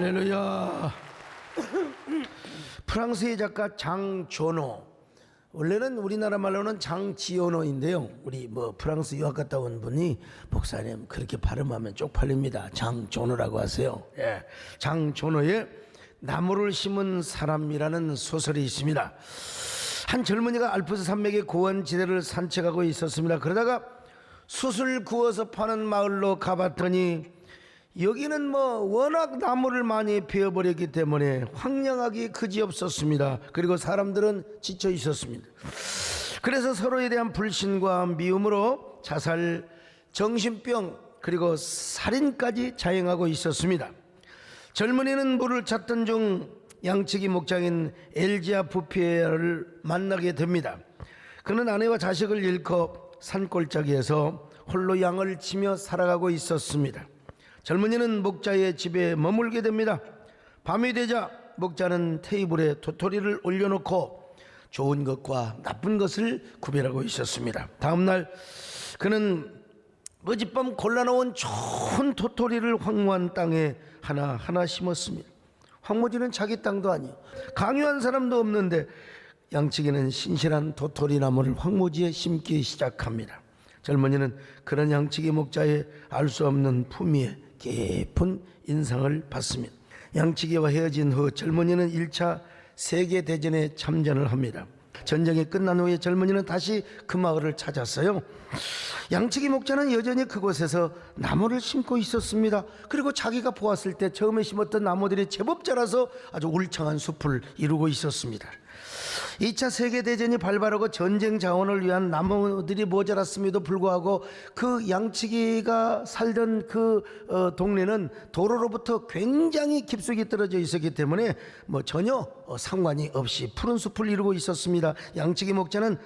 할렐루야. 프랑스의 작가 장조노, 원래는 우리나라 말로는 장지오노인데요. 우리 프랑스 유학 갔다 온 분이 목사님 그렇게 발음하면 쪽팔립니다. 장조노라고 하세요. 예, 장조노의 나무를 심은 사람이라는 소설이 있습니다. 한 젊은이가 알프스 산맥의 고원지대를 산책하고 있었습니다. 그러다가 숯을 구워서 파는 마을로 가봤더니 여기는 워낙 나무를 많이 베어버렸기 때문에 황량하기 그지없었습니다. 그리고 사람들은 지쳐 있었습니다. 그래서 서로에 대한 불신과 미움으로 자살, 정신병, 그리고 살인까지 자행하고 있었습니다. 젊은이는 물을 찾던 중 양치기 목장인 엘지아 부피에를 만나게 됩니다. 그는 아내와 자식을 잃고 산골짜기에서 홀로 양을 치며 살아가고 있었습니다. 젊은이는 목자의 집에 머물게 됩니다. 밤이 되자 목자는 테이블에 도토리를 올려놓고 좋은 것과 나쁜 것을 구별하고 있었습니다. 다음날 그는 어젯밤 골라놓은 좋은 도토리를 황무한 땅에 하나하나 심었습니다. 황무지는 자기 땅도 아니요, 강요한 사람도 없는데 양치기는 신실한 도토리 나무를 황무지에 심기 시작합니다. 젊은이는 그런 양치기 목자의 알 수 없는 품위에 깊은 인상을 받습니다. 양치기와 헤어진 후 젊은이는 1차 세계대전에 참전을 합니다. 전쟁이 끝난 후에 젊은이는 다시 그 마을을 찾았어요. 양치기 목자는 여전히 그곳에서 나무를 심고 있었습니다. 그리고 자기가 보았을 때 처음에 심었던 나무들이 제법 자라서 아주 울창한 숲을 이루고 있었습니다. 2차 세계대전이 발발하고 전쟁 자원을 위한 나무들이 모자랐음에도 불구하고 그 양치기가 살던 그 동네는 도로로부터 굉장히 깊숙이 떨어져 있었기 때문에 전혀 상관이 없이 푸른 숲을 이루고 있었습니다. 양치기 목자는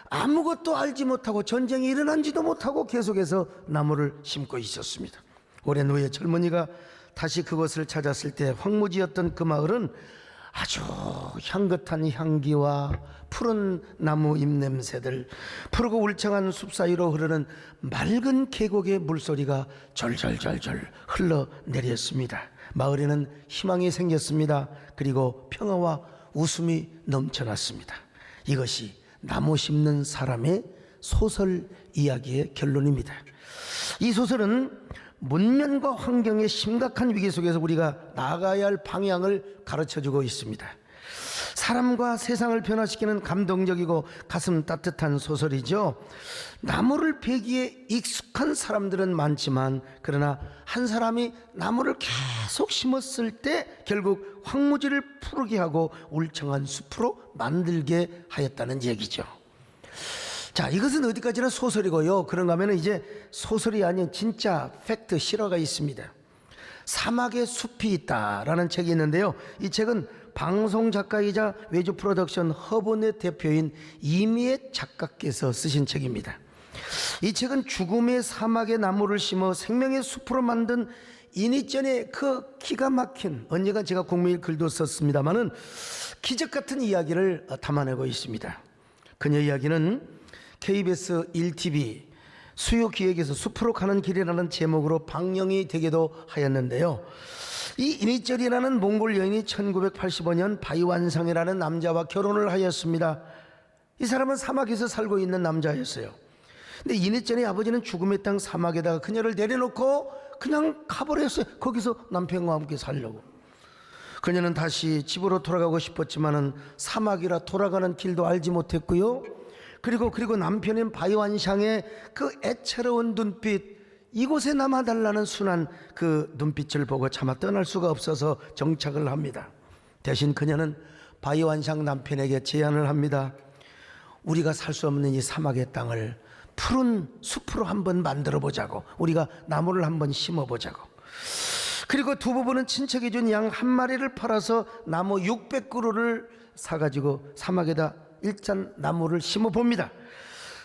아무것도 알지 못하고 전쟁이 일어난지도 못하고 계속해서 나무를 심고 있었습니다. 오랜 후에 젊은이가 다시 그것을 찾았을 때 황무지였던 그 마을은 아주 향긋한 향기와 푸른 나무 잎냄새들, 푸르고 울창한 숲 사이로 흐르는 맑은 계곡의 물소리가 절절절절 흘러내렸습니다. 마을에는 희망이 생겼습니다. 그리고 평화와 웃음이 넘쳐났습니다. 이것이 나무 심는 사람의 소설 이야기의 결론입니다. 이 소설은 문명과 환경의 심각한 위기 속에서 우리가 나아가야 할 방향을 가르쳐주고 있습니다. 사람과 세상을 변화시키는 감동적이고 가슴 따뜻한 소설이죠. 나무를 베기에 익숙한 사람들은 많지만 그러나 한 사람이 나무를 계속 심었을 때 결국 황무지를 푸르게 하고 울창한 숲으로 만들게 하였다는 얘기죠. 자, 이것은 어디까지나 소설이고요. 그런가 하면 이제 소설이 아닌 진짜 팩트, 실화가 있습니다. 사막의 숲이 있다라는 책이 있는데요. 이 책은 방송 작가이자 외주 프로덕션 허본의 대표인 이미애 작가께서 쓰신 책입니다. 이 책은 죽음의 사막에 나무를 심어 생명의 숲으로 만든 이니전의 그 기가 막힌, 언젠가 제가 공매일 글도 썼습니다마는 기적 같은 이야기를 담아내고 있습니다. 그녀 이야기는 KBS 1TV 수요기획에서 숲으로 가는 길이라는 제목으로 방영이 되기도 하였는데요. 이 이니철이라는 몽골 여인이 1985년 바이완상이라는 남자와 결혼을 하였습니다. 이 사람은 사막에서 살고 있는 남자였어요. 근데 이니철의 아버지는 죽음의 땅 사막에다가 그녀를 내려놓고 그냥 가버렸어요. 거기서 남편과 함께 살려고. 그녀는 다시 집으로 돌아가고 싶었지만은 사막이라 돌아가는 길도 알지 못했고요. 그리고 남편인 바이완샹의 그 애처로운 눈빛, 이곳에 남아달라는 순한 그 눈빛을 보고 차마 떠날 수가 없어서 정착을 합니다. 대신 그녀는 바이완샹 남편에게 제안을 합니다. 우리가 살 수 없는 이 사막의 땅을 푸른 숲으로 한번 만들어 보자고, 우리가 나무를 한번 심어 보자고. 그리고 두 부부는 친척이 준 양 한 마리를 팔아서 나무 600그루를 사가지고 사막에다 일단 나무를 심어 봅니다.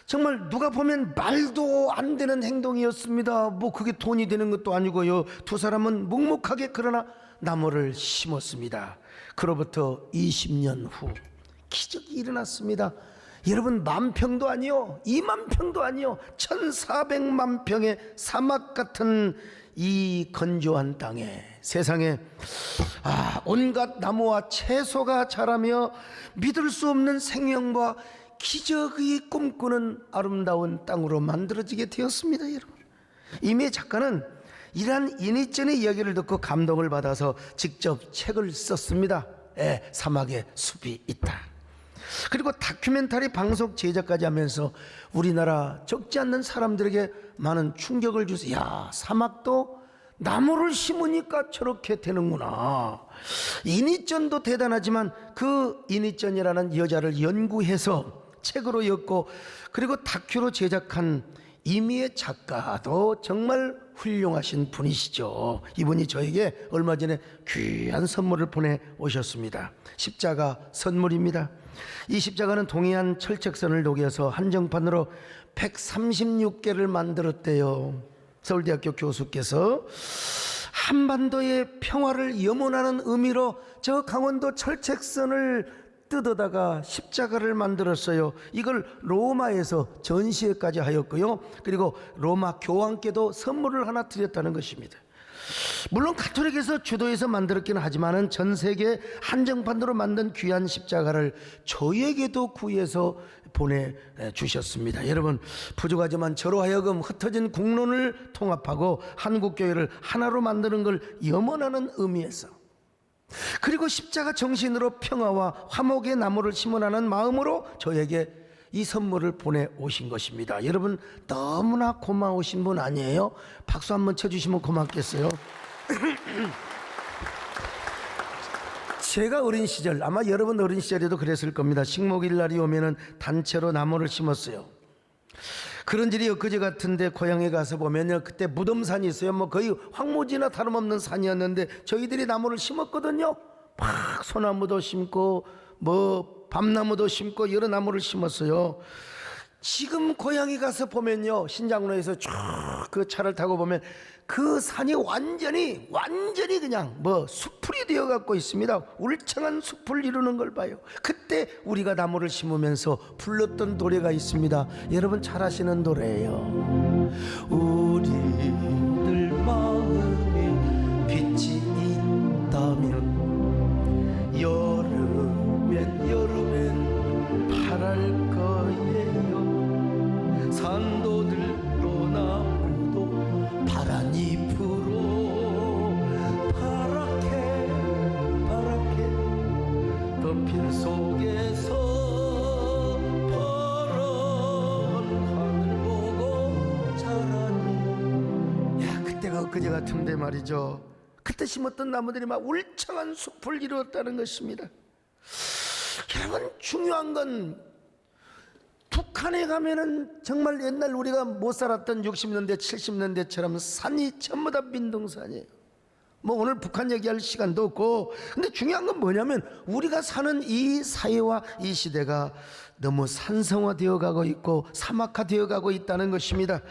정말 누가 보면 말도 안 되는 행동이었습니다. 그게 돈이 되는 것도 아니고요. 두 사람은 묵묵하게 그러나 나무를 심었습니다. 그로부터 20년 후 기적이 일어났습니다. 여러분, 10,000평도 아니요, 20,000평도 아니요, 1,400만 평의 사막 같은 이 건조한 땅에 세상에 온갖 나무와 채소가 자라며 믿을 수 없는 생명과 기적이 꿈꾸는 아름다운 땅으로 만들어지게 되었습니다. 여러분, 이미 작가는 이러한 이니전의 이야기를 듣고 감동을 받아서 직접 책을 썼습니다. 사막에 숲이 있다. 그리고 다큐멘터리 방송 제작까지 하면서 우리나라 적지 않는 사람들에게 많은 충격을 주세요. 야, 사막도 나무를 심으니까 저렇게 되는구나. 이니전도 대단하지만 그 이니전이라는 여자를 연구해서 책으로 엮고 그리고 다큐로 제작한 이미의 작가도 정말 훌륭하신 분이시죠. 이분이 저에게 얼마 전에 귀한 선물을 보내오셨습니다. 십자가 선물입니다. 이 십자가는 동해안 철책선을 녹여서 한정판으로 136개를 만들었대요. 서울대학교 교수께서 한반도의 평화를 염원하는 의미로 저 강원도 철책선을 뜯어다가 십자가를 만들었어요. 이걸 로마에서 전시회까지 하였고요. 그리고 로마 교황께도 선물을 하나 드렸다는 것입니다. 물론 가톨릭에서 주도해서 만들었기는 하지만은 전 세계 한정판으로 만든 귀한 십자가를 저에게도 구해서 보내주셨습니다. 여러분, 부족하지만 저로 하여금 흩어진 국론을 통합하고 한국교회를 하나로 만드는 걸 염원하는 의미에서, 그리고 십자가 정신으로 평화와 화목의 나무를 심으라는 마음으로 저에게 이 선물을 보내오신 것입니다. 여러분, 너무나 고마우신 분 아니에요? 박수 한번 쳐주시면 고맙겠어요. 제가 어린 시절, 아마 여러분 어린 시절에도 그랬을 겁니다. 식목일 날이 오면은 단체로 나무를 심었어요. 그런 일이 엊그제 같은데 고향에 가서 보면요, 그때 무덤산이 있어요. 뭐 거의 황무지나 다름없는 산이었는데 저희들이 나무를 심었거든요. 막 소나무도 심고 뭐 밤나무도 심고 여러 나무를 심었어요. 지금 고향에 가서 보면요, 신장로에서 쭉 그 차를 타고 보면 그 산이 완전히 그냥 뭐 숲풀이 되어 갖고 있습니다. 울창한 숲을 이루는 걸 봐요. 그때 우리가 나무를 심으면서 불렀던 노래가 있습니다. 여러분 잘 아시는 노래예요. 우리들 마음에 빛이 있다면 여름엔 파랄 거예요. 산도들도 나무도 파란 잎으로 파랗게 덮인 속에서 파란 하늘 보고 자라니. 야, 그때가 엊그제 같은데 말이죠. 그때 심었던 나무들이 막 울창한 숲을 이루었다는 것입니다. 여러분, 중요한 건 북한에 가면은 정말 옛날 우리가 못 살았던 60년대 70년대처럼 산이 전부 다 민둥산이에요. 뭐 오늘 북한 얘기할 시간도 없고, 근데 중요한 건 뭐냐면 우리가 사는 이 사회와 이 시대가 너무 산성화되어 가고 있고 사막화되어 가고 있다는 것입니다.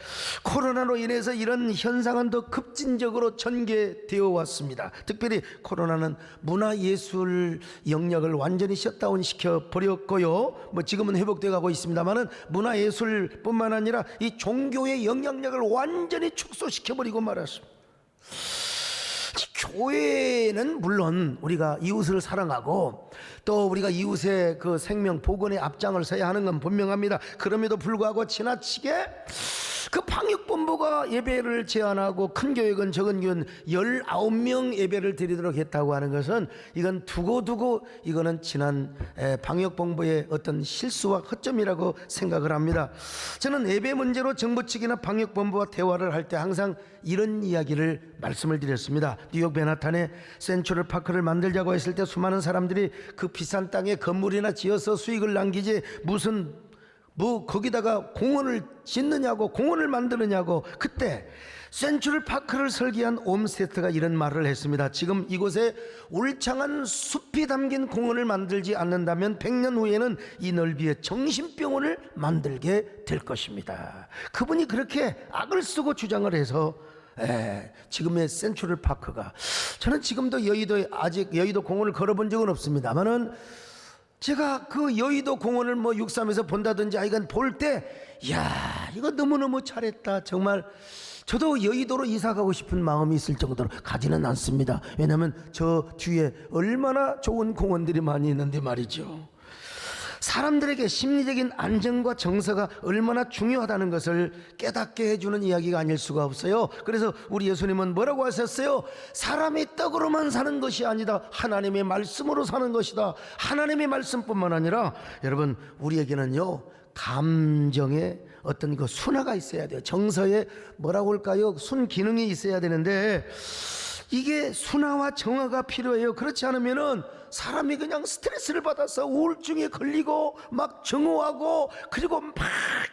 코로나로 인해서 이런 현상은 더 급진적으로 전개되어 왔습니다. 특별히 코로나는 문화예술 영역을 완전히 셧다운 시켜 버렸고요. 뭐 지금은 회복되어 가고 있습니다만은 문화예술뿐만 아니라 이 종교의 영향력을 완전히 축소시켜 버리고 말았습니다. 교회는 물론 우리가 이웃을 사랑하고 또 우리가 이웃의 그 생명 복원의 앞장을 서야 하는 건 분명합니다. 그럼에도 불구하고 지나치게 그 방역본부가 예배를 제한하고 큰 교회건 적은 교회는 19명 예배를 드리도록 했다고 하는 것은 이건 두고 이거는 지난 방역본부의 어떤 실수와 허점이라고 생각을 합니다. 저는 예배 문제로 정부 측이나 방역본부와 대화를 할 때 항상 이런 이야기를 말씀을 드렸습니다. 뉴욕 맨하탄에 센트럴 파크를 만들자고 했을 때 수많은 사람들이 그 비싼 땅에 건물이나 지어서 수익을 남기지 무슨 뭐 거기다가 공원을 짓느냐고, 공원을 만드느냐고. 그때 센트럴 파크를 설계한 옴스테트가 이런 말을 했습니다. 지금 이곳에 울창한 숲이 담긴 공원을 만들지 않는다면 100년 후에는 이 넓이의 정신병원을 만들게 될 것입니다. 그분이 그렇게 악을 쓰고 주장을 해서 지금의 센트럴 파크가, 저는 지금도 여의도에 아직 여의도 공원을 걸어본 적은 없습니다만은 제가 그 여의도 공원을 뭐 63에서 본다든지 이건 볼 때, 야, 이거 너무너무 잘했다. 정말 저도 여의도로 이사 가고 싶은 마음이 있을 정도로 가지는 않습니다. 왜냐하면 저 뒤에 얼마나 좋은 공원들이 많이 있는데 말이죠. 사람들에게 심리적인 안정과 정서가 얼마나 중요하다는 것을 깨닫게 해주는 이야기가 아닐 수가 없어요. 그래서 우리 예수님은 뭐라고 하셨어요? 사람이 떡으로만 사는 것이 아니다. 하나님의 말씀으로 사는 것이다. 하나님의 말씀뿐만 아니라 여러분, 우리에게는요, 감정의 어떤 그 순화가 있어야 돼요. 정서에 뭐라고 할까요? 순기능이 있어야 되는데 이게 순화와 정화가 필요해요. 그렇지 않으면은 사람이 그냥 스트레스를 받아서 우울증에 걸리고 막 증오하고 그리고 막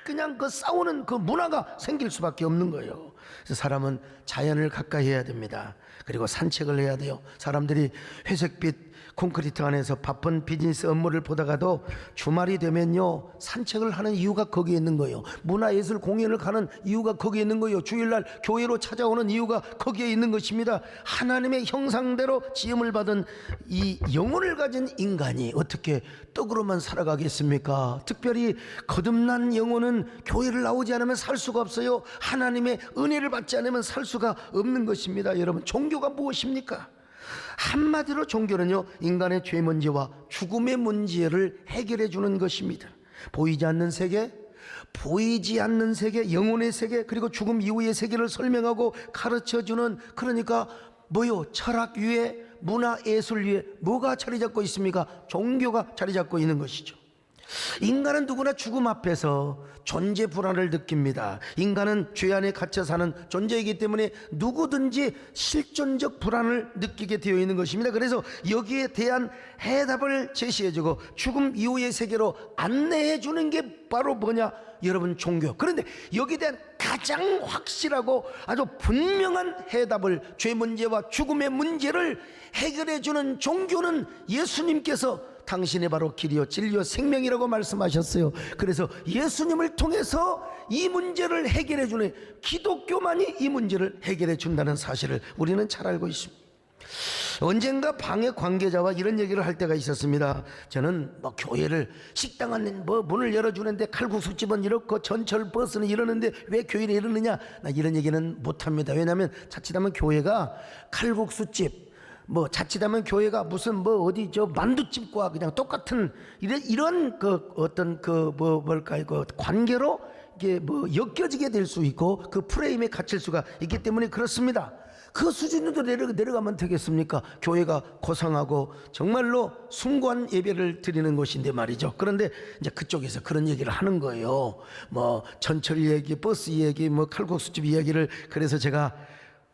그냥 그 싸우는 그 문화가 생길 수밖에 없는 거예요. 그래서 사람은 자연을 가까이 해야 됩니다. 그리고 산책을 해야 돼요. 사람들이 회색빛 콘크리트 안에서 바쁜 비즈니스 업무를 보다가도 주말이 되면요, 산책을 하는 이유가 거기에 있는 거예요. 문화예술 공연을 가는 이유가 거기에 있는 거예요. 주일날 교회로 찾아오는 이유가 거기에 있는 것입니다. 하나님의 형상대로 지음을 받은 이 영혼을 가진 인간이 어떻게 떡으로만 살아가겠습니까? 특별히 거듭난 영혼은 교회를 나오지 않으면 살 수가 없어요. 하나님의 은혜를 받지 않으면 살 수가 없는 것입니다. 여러분, 종교가 무엇입니까? 한마디로 종교는요, 인간의 죄 문제와 죽음의 문제를 해결해 주는 것입니다. 보이지 않는 세계, 보이지 않는 세계, 영혼의 세계, 그리고 죽음 이후의 세계를 설명하고 가르쳐 주는, 그러니까 뭐요? 철학 위에, 문화 예술 위에 뭐가 자리 잡고 있습니까? 종교가 자리 잡고 있는 것이죠. 인간은 누구나 죽음 앞에서 존재 불안을 느낍니다. 인간은 죄 안에 갇혀 사는 존재이기 때문에 누구든지 실존적 불안을 느끼게 되어 있는 것입니다. 그래서 여기에 대한 해답을 제시해주고 죽음 이후의 세계로 안내해주는 게 바로 뭐냐? 여러분, 종교. 그런데 여기에 대한 가장 확실하고 아주 분명한 해답을, 죄 문제와 죽음의 문제를 해결해주는 종교는 예수님께서 당신의 바로 길이요 진리요 생명이라고 말씀하셨어요. 그래서 예수님을 통해서 이 문제를 해결해 주는, 기독교만이 이 문제를 해결해 준다는 사실을 우리는 잘 알고 있습니다. 언젠가 방해 관계자와 이런 얘기를 할 때가 있었습니다. 저는 뭐 교회를, 식당 안에 뭐 문을 열어주는데 칼국수집은 이렇고 전철 버스는 이러는데 왜 교회를 이러느냐, 나 이런 얘기는 못합니다. 왜냐하면 자칫하면 교회가 칼국수집, 뭐 자칫하면 교회가 무슨 뭐 어디 저 만두집과 그냥 똑같은 이런 그 어떤 그 뭘까요, 그 관계로 이게 뭐 엮여지게 될 수 있고 그 프레임에 갇힐 수가 있기 때문에 그렇습니다. 그 수준으로 내려가면 되겠습니까? 교회가 고상하고 정말로 숭고한 예배를 드리는 곳인데 말이죠. 그런데 이제 그쪽에서 그런 얘기를 하는 거예요. 뭐 전철 얘기, 버스 얘기, 뭐 칼국수집 이야기를. 그래서 제가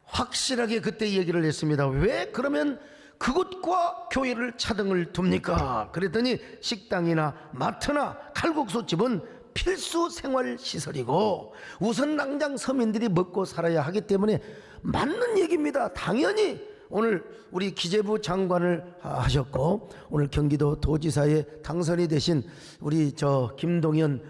확실하게 그때 얘기를 했습니다. 왜 그러면 그곳과 교회를 차등을 둡니까? 그랬더니 식당이나 마트나 칼국수집은 필수 생활 시설이고 우선 당장 서민들이 먹고 살아야 하기 때문에 맞는 얘기입니다. 당연히 오늘 우리 기재부 장관을 하셨고 오늘 경기도 도지사에 당선이 되신 우리 저 김동연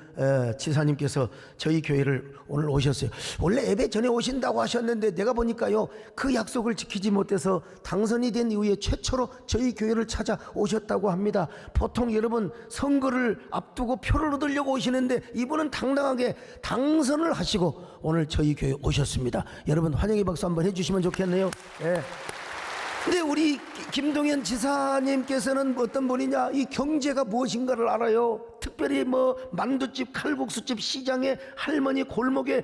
지사님께서 저희 교회를 오늘 오셨어요. 원래 예배 전에 오신다고 하셨는데 내가 보니까요, 그 약속을 지키지 못해서 당선이 된 이후에 최초로 저희 교회를 찾아오셨다고 합니다. 보통 여러분 선거를 앞두고 표를 얻으려고 오시는데 이분은 당당하게 당선을 하시고 오늘 저희 교회에 오셨습니다. 여러분 환영의 박수 한번 해주시면 좋겠네요. 예. 근데 우리 김동연 지사님께서는 어떤 분이냐, 이 경제가 무엇인가를 알아요. 특별히 뭐 만두집, 칼국수집, 시장에 할머니, 골목에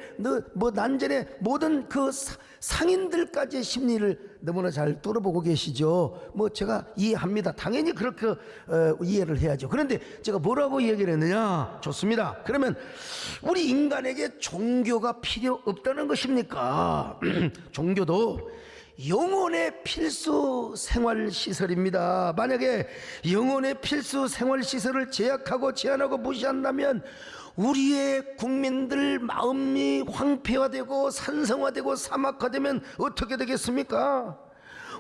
뭐 난전에 모든 그 상인들까지의 심리를 너무나 잘 뚫어보고 계시죠. 뭐 제가 이해합니다. 당연히 그렇게 이해를 해야죠. 그런데 제가 뭐라고 얘기를 했느냐? 좋습니다. 그러면 우리 인간에게 종교가 필요 없다는 것입니까? 종교도 영혼의 필수 생활시설입니다. 만약에 영혼의 필수 생활시설을 제약하고 제한하고 무시한다면 우리의 국민들 마음이 황폐화되고 산성화되고 사막화되면 어떻게 되겠습니까?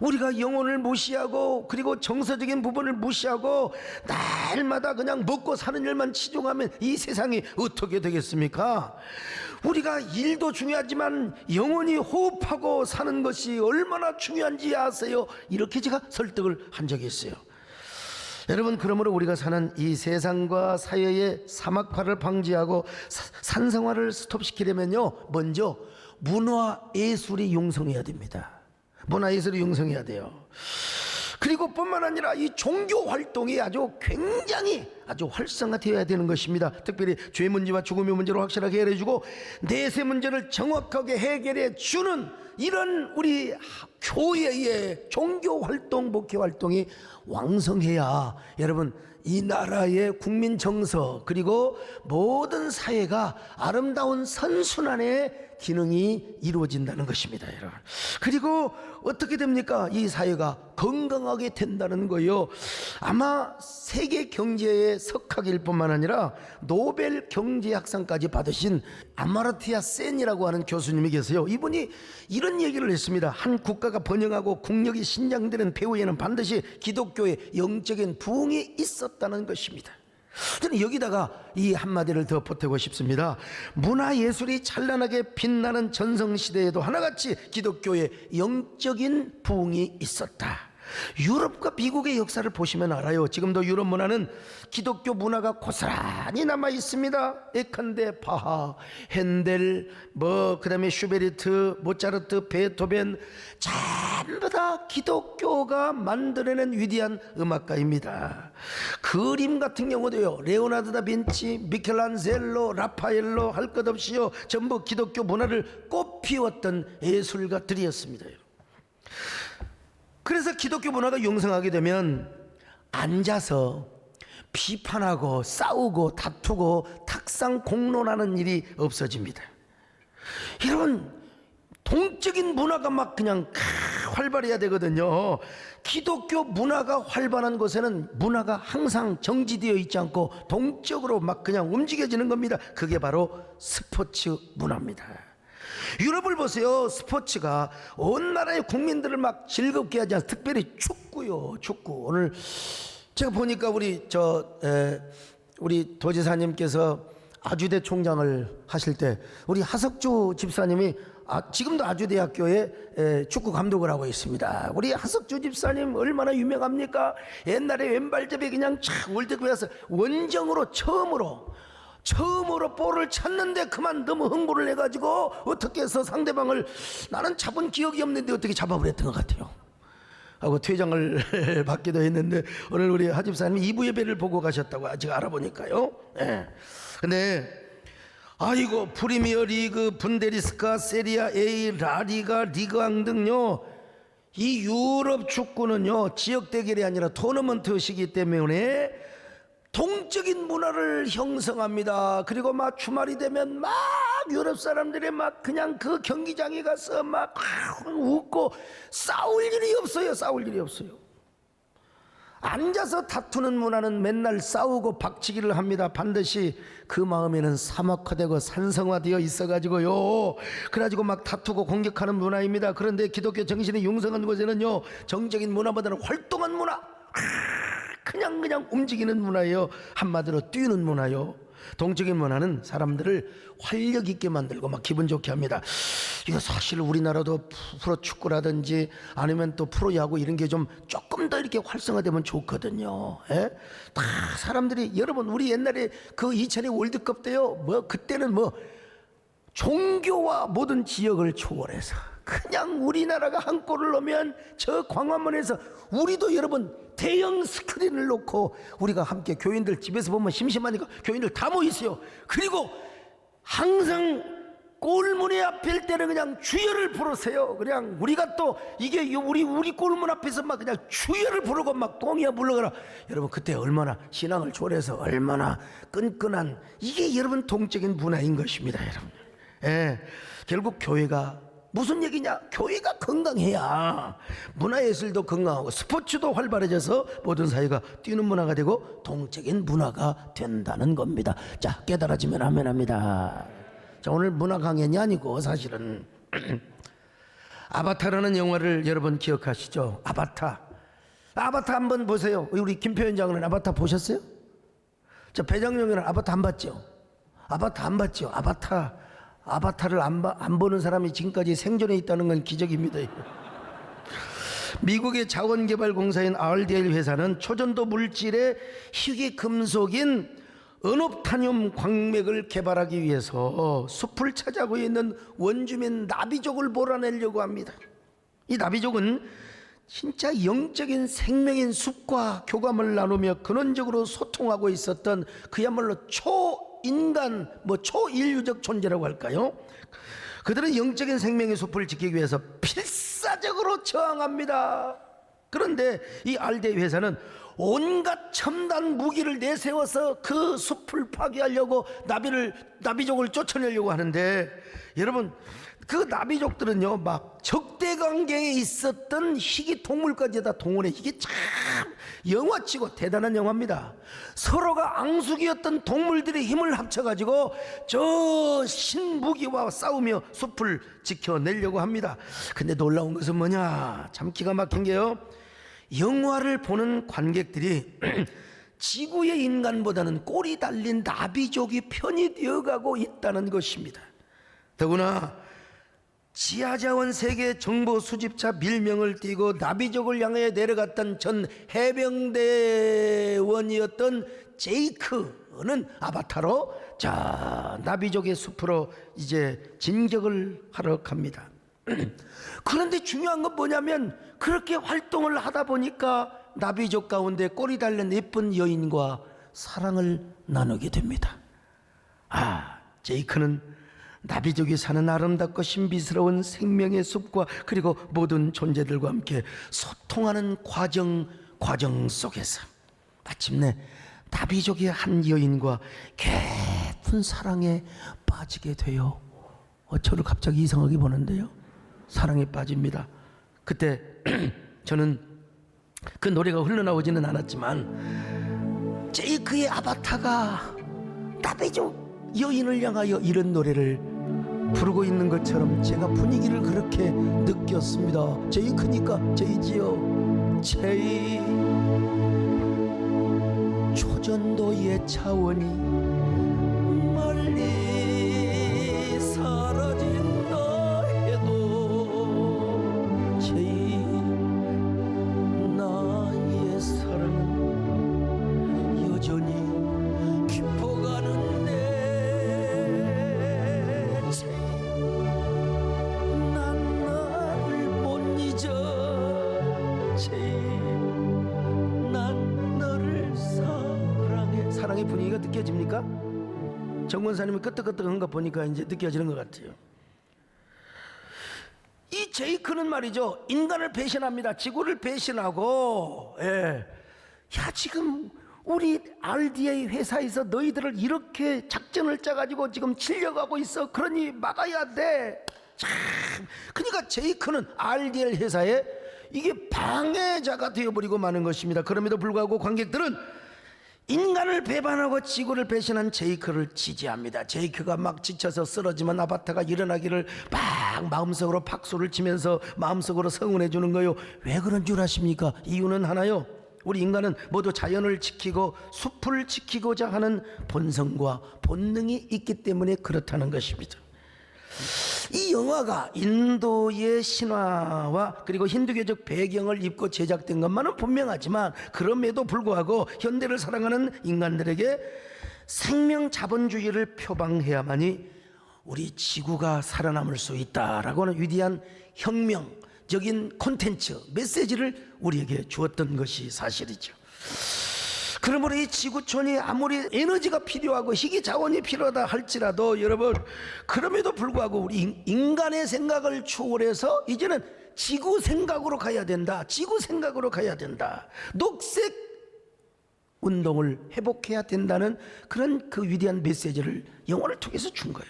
우리가 영혼을 무시하고 그리고 정서적인 부분을 무시하고 날마다 그냥 먹고 사는 일만 치중하면 이 세상이 어떻게 되겠습니까? 우리가 일도 중요하지만 영혼이 호흡하고 사는 것이 얼마나 중요한지 아세요? 이렇게 제가 설득을 한 적이 있어요. 여러분, 그러므로 우리가 사는 이 세상과 사회의 사막화를 방지하고 산성화를 스톱시키려면요, 먼저 문화예술이 융성해야 됩니다. 문화예술이 융성해야 돼요. 그리고 뿐만 아니라 이 종교 활동이 굉장히 활성화되어야 되는 것입니다. 특별히 죄 문제와 죽음의 문제를 확실하게 해결해주고 내세 문제를 정확하게 해결해 주는 이런 우리 교회의 종교 활동, 목회 활동이 왕성해야 여러분, 이 나라의 국민 정서 그리고 모든 사회가 아름다운 선순환의 기능이 이루어진다는 것입니다, 여러분. 그리고 어떻게 됩니까? 이 사회가 건강하게 된다는 거예요. 아마 세계 경제의 석학일 뿐만 아니라 노벨 경제학상까지 받으신 아마르티아 센이라고 하는 교수님이 계세요. 이분이 이런 얘기를 했습니다. 한 국가가 번영하고 국력이 신장되는 배후에는 반드시 기독교의 영적인 부흥이 있었다는 것입니다. 저는 여기다가 이 한마디를 더 보태고 싶습니다. 문화예술이 찬란하게 빛나는 전성시대에도 하나같이 기독교의 영적인 부흥이 있었다. 유럽과 미국의 역사를 보시면 알아요. 지금도 유럽 문화는 기독교 문화가 고스란히 남아 있습니다. 예컨대 바하, 핸델, 그다음에 슈베르트, 모차르트, 베토벤, 전부 다 기독교가 만들어낸 위대한 음악가입니다. 그림 같은 경우도요, 레오나르도 다빈치, 미켈란젤로, 라파엘로 할 것 없이요, 전부 기독교 문화를 꽃피웠던 예술가들이었습니다. 그래서 기독교 문화가 융성하게 되면 앉아서 비판하고 싸우고 다투고 탁상 공론하는 일이 없어집니다. 여러분, 동적인 문화가 막 그냥 활발해야 되거든요. 기독교 문화가 활발한 곳에는 문화가 항상 정지되어 있지 않고 동적으로 막 그냥 움직여지는 겁니다. 그게 바로 스포츠 문화입니다. 유럽을 보세요. 스포츠가 온 나라의 국민들을 막 즐겁게 하지 않습니까? 특별히 축구요, 축구. 오늘 제가 보니까 우리 도지사님께서 아주대 총장을 하실 때 우리 하석주 집사님이 지금도 아주대학교에 축구 감독을 하고 있습니다. 우리 하석주 집사님 얼마나 유명합니까? 옛날에 왼발잡이 그냥 착 월드컵에 와서 원정으로 처음으로 볼을 찼는데 그만 너무 흥분을 해가지고 어떻게 해서 상대방을, 나는 잡은 기억이 없는데 어떻게 잡아버렸던 것 같아요 하고 퇴장을 받기도 했는데, 오늘 우리 하집사님이 2부 예배를 보고 가셨다고 아직 알아보니까요. 네. 근데 아이고, 프리미어 리그, 분데리스카, 세리아 A, 라리가, 리그왕 등요, 이 유럽 축구는요 지역 대결이 아니라 토너먼트식이기 때문에 동적인 문화를 형성합니다. 그리고 막 주말이 되면 막 유럽 사람들이 막 그냥 그 경기장에 가서 막 웃고 싸울 일이 없어요. 앉아서 다투는 문화는 맨날 싸우고 박치기를 합니다. 반드시 그 마음에는 사막화되고 산성화되어 있어가지고요, 그래가지고 막 다투고 공격하는 문화입니다. 그런데 기독교 정신이 융성한 곳에는요, 정적인 문화보다는 활동한 문화, 그냥 움직이는 문화예요. 한마디로 뛰는 문화요. 동적인 문화는 사람들을 활력 있게 만들고 막 기분 좋게 합니다. 이거 사실 우리나라도 프로축구라든지 아니면 또 프로야구 이런 게 좀 조금 더 이렇게 활성화되면 좋거든요. 예? 다 사람들이, 여러분 우리 옛날에 그 2002 월드컵 때요, 그때는 종교와 모든 지역을 초월해서 그냥 우리나라가 한 골을 넣으면 저 광화문에서 우리도 여러분 대형 스크린을 놓고 우리가 함께, 교인들 집에서 보면 심심하니까 교인들 다 모이세요. 그리고 항상 골문에 앞일 때는 그냥 주여를 부르세요. 그냥 우리가 또 이게 우리 골문 앞에서 막 그냥 주여를 부르고 막 똥이야 물러가라. 여러분 그때 얼마나 신앙을 초월해서 얼마나 끈끈한, 이게 여러분 동적인 문화인 것입니다, 여러분. 예, 결국 교회가 무슨 얘기냐? 교회가 건강해야 문화예술도 건강하고 스포츠도 활발해져서 모든 사회가 뛰는 문화가 되고 동적인 문화가 된다는 겁니다. 자, 깨달아지면 아멘 합니다. 자, 오늘 문화 강연이 아니고 사실은 아바타라는 영화를 여러분 기억하시죠? 아바타 한번 보세요. 우리 김표현 장로는 아바타 보셨어요? 자, 배장용이는 아바타 안 봤죠? 아바타 안 봤죠? 아바타를 안 보는 사람이 지금까지 생존해 있다는 건 기적입니다. 미국의 자원개발공사인 RDL 회사는 초전도 물질의 희귀 금속인 은옵타늄 광맥을 개발하기 위해서 숲을 차지하고 있는 원주민 나비족을 몰아내려고 합니다. 이 나비족은 진짜 영적인 생명인 숲과 교감을 나누며 근원적으로 소통하고 있었던 그야말로 초인간, 초인류적 존재라고 할까요? 그들은 영적인 생명의 숲을 지키기 위해서 필사적으로 저항합니다. 그런데 이 RDA 회사는 온갖 첨단 무기를 내세워서 그 숲을 파괴하려고 나비족을 쫓아내려고 하는데, 여러분, 그 나비족들은요, 막 적대 관계에 있었던 희귀 동물까지 다 동원해. 이게 참 영화치고 대단한 영화입니다. 서로가 앙숙이었던 동물들의 힘을 합쳐가지고 저 신무기와 싸우며 숲을 지켜내려고 합니다. 근데 놀라운 것은 뭐냐, 참 기가 막힌 게요, 영화를 보는 관객들이 지구의 인간보다는 꼬리 달린 나비족이 편이 되어가고 있다는 것입니다. 더구나 지하자원 세계 정보 수집차 밀명을 띠고 나비족을 향해 내려갔던 전 해병대원이었던 제이크는 아바타로 자 나비족의 숲으로 이제 진격을 하러 갑니다. 그런데 중요한 건 뭐냐면, 그렇게 활동을 하다 보니까 나비족 가운데 꼬리 달린 예쁜 여인과 사랑을 나누게 됩니다. 제이크는 나비족이 사는 아름답고 신비스러운 생명의 숲과 그리고 모든 존재들과 함께 소통하는 과정 속에서 마침내 나비족의 한 여인과 깊은 사랑에 빠지게 돼요. 저를 갑자기 이상하게 보는데요, 사랑에 빠집니다. 그때 저는 그 노래가 흘러나오지는 않았지만 제이크의 아바타가 나비족 여인을 향하여 이런 노래를 부르고 있는 것처럼 제가 분위기를 그렇게 느꼈습니다. 제이크니까 제이지요. 제이 초전도의 차원이 멀리 사라진다 해도 제이 나의 사랑은 여전히 깊어가는데, 제이 난 나를 못 잊어. 제이 난 너를 사랑해. 사랑의 분위기가 느껴집니까? 정권사님이 끄떡끄떡한 거 보니까 이제 느껴지는 것 같아요. 이 제이크는 말이죠, 인간을 배신합니다. 지구를 배신하고, 지금 우리 RDA 회사에서 너희들을 이렇게 작전을 짜가지고 지금 치려가고 있어. 그러니 막아야 돼. 참, 그러니까 제이크는 RDA 회사에 이게 방해자가 되어버리고 마는 것입니다. 그럼에도 불구하고 관객들은 인간을 배반하고 지구를 배신한 제이크를 지지합니다. 제이크가 막 지쳐서 쓰러지면 아바타가 일어나기를 막 마음속으로 박수를 치면서 마음속으로 성원해 주는 거예요. 왜 그런 줄 아십니까? 이유는 하나요. 우리 인간은 모두 자연을 지키고 숲을 지키고자 하는 본성과 본능이 있기 때문에 그렇다는 것입니다. 이 영화가 인도의 신화와 그리고 힌두교적 배경을 입고 제작된 것만은 분명하지만, 그럼에도 불구하고 현대를 사랑하는 인간들에게 생명 자본주의를 표방해야만이 우리 지구가 살아남을 수 있다라고 하는 위대한 혁명적인 콘텐츠, 메시지를 우리에게 주었던 것이 사실이죠. 그러므로 이 지구촌이 아무리 에너지가 필요하고 희귀 자원이 필요하다 할지라도, 여러분, 그럼에도 불구하고 우리 인간의 생각을 초월해서 이제는 지구 생각으로 가야 된다. 지구 생각으로 가야 된다. 녹색 운동을 회복해야 된다는 그런 그 위대한 메시지를 영화를 통해서 준 거예요.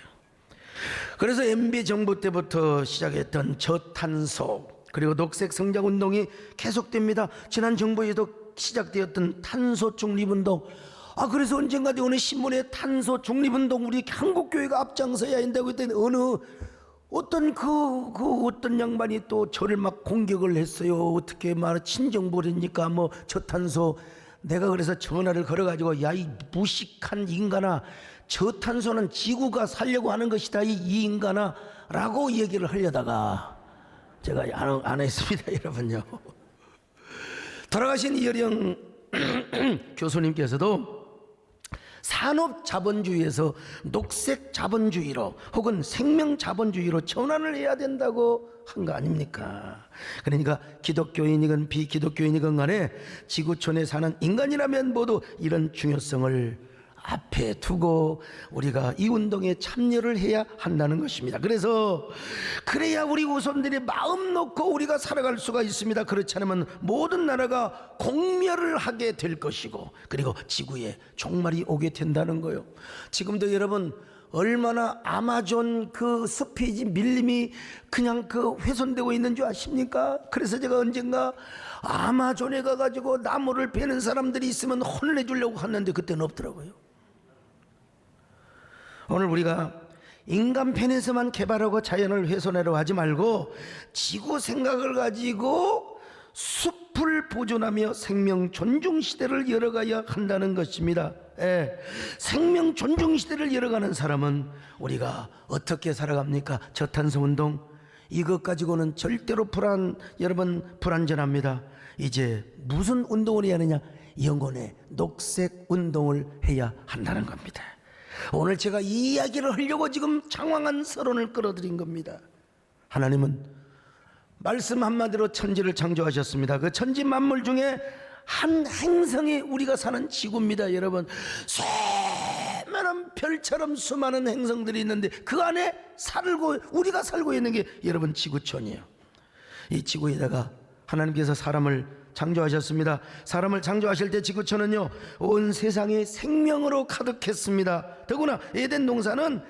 그래서 MB 정부 때부터 시작했던 저탄소 그리고 녹색 성장 운동이 계속됩니다. 지난 정부에도 시작되었던 탄소 중립운동. 그래서 언젠가 어느 신문에 탄소 중립운동 우리 한국교회가 앞장서야 한다고 했더니 어떤 어떤 양반이 또 저를 막 공격을 했어요. 어떻게 친정부라니까 저탄소. 내가 그래서 전화를 걸어가지고, 야, 이 무식한 인간아, 저탄소는 지구가 살려고 하는 것이다, 이 인간아 라고 얘기를 하려다가 제가 안 했습니다, 여러분요. 돌아가신 이어령 교수님께서도 산업 자본주의에서 녹색 자본주의로 혹은 생명 자본주의로 전환을 해야 된다고 한 거 아닙니까? 그러니까 기독교인이건 비기독교인이건 간에 지구촌에 사는 인간이라면 모두 이런 중요성을 앞에 두고 우리가 이 운동에 참여를 해야 한다는 것입니다. 그래야 우리 후손들이 마음 놓고 우리가 살아갈 수가 있습니다. 그렇지 않으면 모든 나라가 공멸을 하게 될 것이고, 그리고 지구에 종말이 오게 된다는 거예요. 지금도 여러분 얼마나 아마존 그 숲이 밀림이 그냥 그 훼손되고 있는 줄 아십니까? 그래서 제가 언젠가 아마존에 가가지고 나무를 베는 사람들이 있으면 혼내주려고 하는데 그때는 없더라고요. 오늘 우리가 인간 편에서만 개발하고 자연을 훼손하려고 하지 말고 지구 생각을 가지고 숲을 보존하며 생명 존중 시대를 열어가야 한다는 것입니다. 생명 존중 시대를 열어가는 사람은 우리가 어떻게 살아갑니까? 저탄소 운동, 이것 가지고는 절대로 여러분 불안전합니다. 이제 무슨 운동을 해야 하느냐? 영혼의 녹색 운동을 해야 한다는 겁니다. 오늘 제가 이 이야기를 하려고 지금 장황한 서론을 끌어들인 겁니다. 하나님은 말씀 한마디로 천지를 창조하셨습니다. 그 천지 만물 중에 한 행성이 우리가 사는 지구입니다. 여러분, 수많은 별처럼 수많은 행성들이 있는데 그 안에 우리가 살고 있는 게 여러분 지구촌이에요. 이 지구에다가 하나님께서 사람을 창조하셨습니다. 사람을 창조하실 때 지구촌은요 온 세상이 생명으로 가득했습니다. 더구나 에덴 동산은